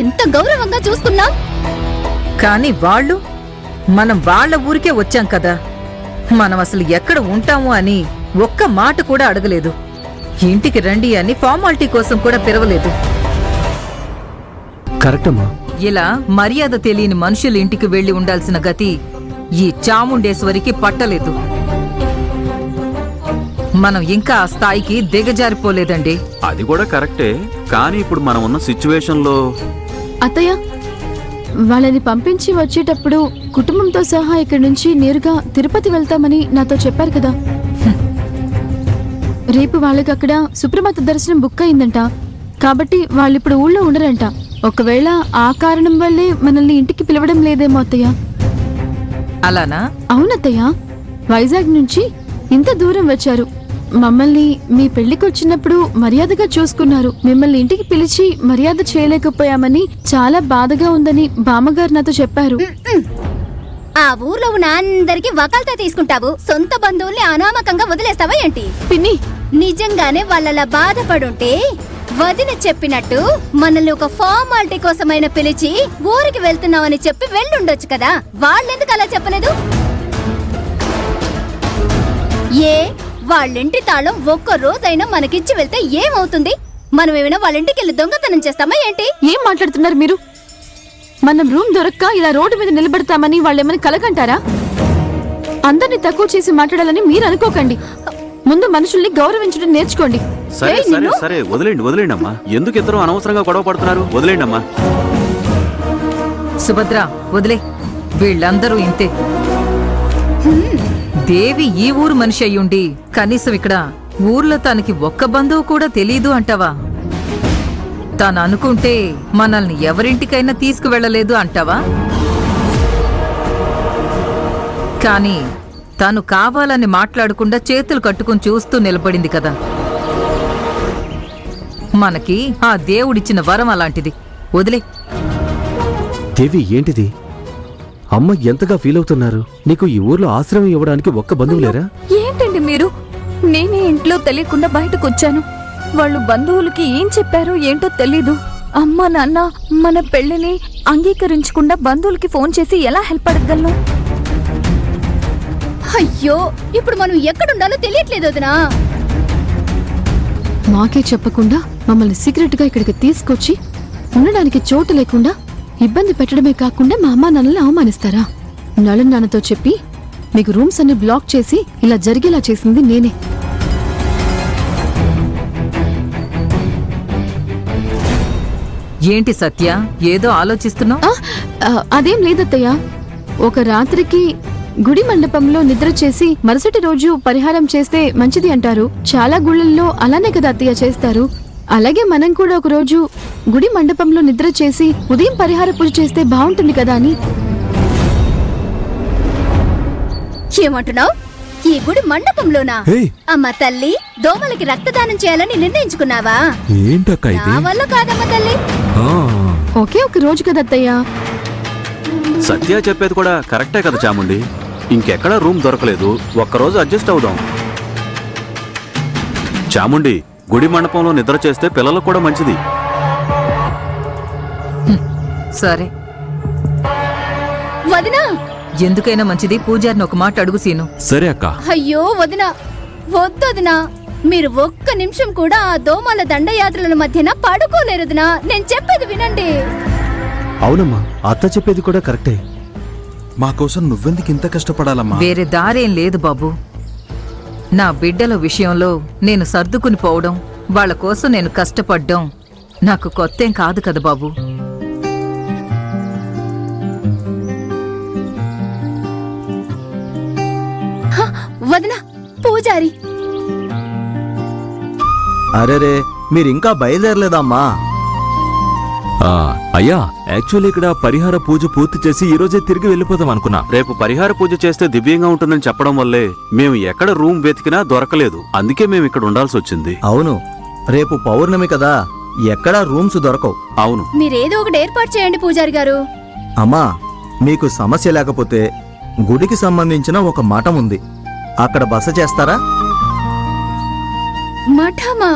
ఎంత గౌరవంగా చూసుకున్నాం. కానీ మనం వాళ్ళ ఊరికే వచ్చాం కదా, మనం అసలు ఎక్కడ ఉంటాము అని ఒక్క మాట కూడా అడగలేదు. ఇంటికి రండి అని ఫార్మాలిటీ కోసం కూడా పిలవలేదు. కరెక్టమ్మా. ఇలా మర్యాద తెలియని మనుషుల ఇంటికి వెళ్లి ఉండాల్సిన గతి ఈ చాముండేశ్వరికి పట్టలేదు. మనం ఇంకా ఆ స్థాయికి దిగజారిపోలేదండి. అది కూడా కరెక్టే, కానీ ఇప్పుడు మనం ఉన్న సిచ్యువేషన్లో అత్తయ్య, వాళ్ళని పంపించి వచ్చేటప్పుడు కుటుంబంతో సహా ఇక్కడి నుంచి నేరుగా తిరుపతి వెళ్తామని నాతో చెప్పారు కదా. రేపు వాళ్ళకి అక్కడ సుప్రభాత దర్శనం బుక్ అయిందంట. కాబట్టి వాళ్ళిప్పుడు ఊళ్ళో ఉండరంట. ఒకవేళ ఆ కారణం వల్లే మనల్ని ఇంటికి పిలవడం లేదేమో అత్తయ్య. అలానా? అవునత్తయ్య, వైజాగ్ నుంచి ఇంత దూరం వచ్చారు. మమ్మల్ని మీ పెళ్లికి వచ్చినప్పుడు మర్యాదగా చూసుకున్నారు. మిమ్మల్ని ఇంటికి పిలిచి మర్యాద చేయలేకపోయామని చాలా బాధగా ఉందని బామ్మగారు నాతో చెప్పారు. ఆ ఊర్లో ఉన్న అందరికి వకాల్తా తీసుకుంటావు, సొంత బంధువుల్ని అనామకంగా వదిలేస్తావా ఏంటి? పిన్ని, నిజంగానే వాళ్ళలా బాధపడుంటే వదిన చెప్పినట్టు మనల్ని ఒక ఫార్మాలిటీ కోసమైనా పిలిచి ఊరికి వెళ్తున్నామని చెప్పి వెళ్ళుండొచ్చు కదా. వాళ్ళెందుకు అలా చెప్పలేదు? వాళ్ళింటి తాళం ఒక్క రోజైనా మనకిచ్చి వెళ్తే ఏమవుతుంది? మనం ఏమైనా వాళ్ళింటికి వెళ్ళి దొంగతనం చేస్తామా ఏంటి? ఏం మాట్లాడుతున్నారు మీరు? మనం రూమ్ దొరక్క ఇలా రోడ్డు మీద నిలబెడతామని వాళ్ళేమని కలకంటారా? అందరినీ తక్కువ చేసి మాట్లాడాలని మీరు అనుకోకండి. ముందు మనుషుల్ని గౌరవించడం నేర్చుకోండి. సరే సరే సరే, వదిలేండి అమ్మా. ఎందుకు ఇద్దరు అనవసరంగా గొడవ పడుతున్నారు? వదిలేండి అమ్మా. సుభద్ర, వదిలే. వీళ్ళందరూ ఇంతే. దేవి ఈ ఊరు మనిషి అయ్యుండి కనీసం ఇక్కడ ఊర్లో తనకి ఒక్క బంధువు కూడా తెలీదు అంటావా? తాను అనుకుంటే మనల్ని ఎవరింటికైనా తీసుకువెళ్లలేదు అంటావా? కానీ తాను కావాలని మాట్లాడకుండా చేతులు కట్టుకుని చూస్తూ నిలబడింది కదా. మనకి ఆ దేవుడిచ్చిన వరం అలాంటిది. వదిలే. దేవి, ఏంటిది? అమ్మ ఎంతగా ఫీల్ అవుతున్నారు. నీకు ఈ ఊర్లో ఆశ్రయం ఇవ్వడానికి ఒక్క బంధువు లేరా? ఏంటండి మీరు? నేనే ఇంట్లో తెలియకుండా బయటకు వచ్చాను. వాళ్ళు బంధువులకి ఏం చెప్పారో ఏంటో తెలీదు. అమ్మ నాన్న మన పెళ్లిని అంగీకరించకుండా బంధువులకి ఫోన్ చేసి ఎలా హెల్ప్ అడగలను? అయ్యో, ఇప్పుడు మనం ఎక్కడుండాలో తెలియట్లేదు వదినా. మాకే చెప్పకుండా మమ్మల్ని సీక్రెట్ గా ఇక్కడికి తీసుకొచ్చి ఉండడానికి చోటు లేకుండా ఇబ్బంది పెట్టడమే కాకుండా మా అమ్మా నాన్నల్ని అవమానిస్తారా? నళన్ నాన్నతో చెప్పి మీకు రూమ్స్ అన్ని బ్లాక్ చేసి ఇలా జరిగేలా చేసింది నేనే. ఏంటి సత్య, ఏదో ఆలోచిస్తున్నావు? అదేం లేదత్తయ్య. ఒక రాత్రికి గుడి మండపంలో నిద్ర చేసి మరుసటి రోజు పరిహారం చేస్తే మంచిది అంటారు. చాలా గుళ్ళల్లో అలానే కదా అత్తయ్య చేస్తారు. అలాగే మనం కూడా ఒక రోజు గుడి మండపంలో నిద్ర చేసి ఉదయం పరిహార పూజ చేస్తే బాగుంటుంది కదా అని. ఏమంటున్నావు? ఈ గుడి మండపంలోనా? అమ్మ తల్లి, దోమలకి రక్తదానం చేయాలని నిర్ణయించుకున్నావా? నా వల్ల కాదమ్మ తల్లి. ఒకే ఒక రోజు కదా అత్తయ్య. సత్య చెప్పేది కూడా కరెక్టే కదా చాముండి. ఇంకెక్కడా రూమ్ దొరకలేదు, ఒక్కరోజు అడ్జస్ట్ అవుదాం. చాముండి, గుడి మండపంలో నిద్ర చేస్తే పిల్లలకు కూడా మంచిది. సరే వదినా, ఎందుకైనా మంచిది. పూజారిని ఒక మాట అడుగు సీను. సరే అక్క. అయ్యో వదినా, వద్దొదినా. మీరు ఒక్క నిమిషం కూడా ఆ దోమల దండయాత్రల మధ్యన పడుకోలేరుదినా. నేను చెప్పేది వినండి. అవునమ్మా, అత్త చెప్పేది కూడా కరెక్టే. మా కోసం నువ్వెందుకు ఇంత కష్టపడాలమ్మా? వేరే దారేం లేదు బాబు. నా బిడ్డల విషయంలో నేను సర్దుకుని పోవడం, వాళ్ళ కోసం నేను కష్టపడ్డం నాకు కొత్తేం కాదు కదా బాబు. వదినా, పూజారి. అరేరే, మీరింకా బయలుదేరలేదమ్మా? అయ్యా, యాక్చువల్లీ ఇక్కడ పరిహార పూజ పూర్తి చేసి ఈ రోజే తిరిగి వెళ్ళిపోదాం అనుకున్నా. రేపు పరిహార పూజ చేస్తే దివ్యంగా ఉంటుందని చెప్పడం వల్లే మేము ఎక్కడ రూమ్ వెతికినా దొరకలేదు. అందుకే మేము ఇక్కడ ఉండాల్సి వచ్చింది. అవును, రేపు పౌర్ణమి కదా, ఎక్కడా రూమ్స్ దొరకవు. అవును, మీరేదో ఒకటి ఏర్పాటు చేయండి పూజారి గారు. అమ్మా, మీకు సమస్య లేకపోతే గుడికి సంబంధించిన ఒక మఠం ఉంది, అక్కడ బస చేస్తారా? మఠమా?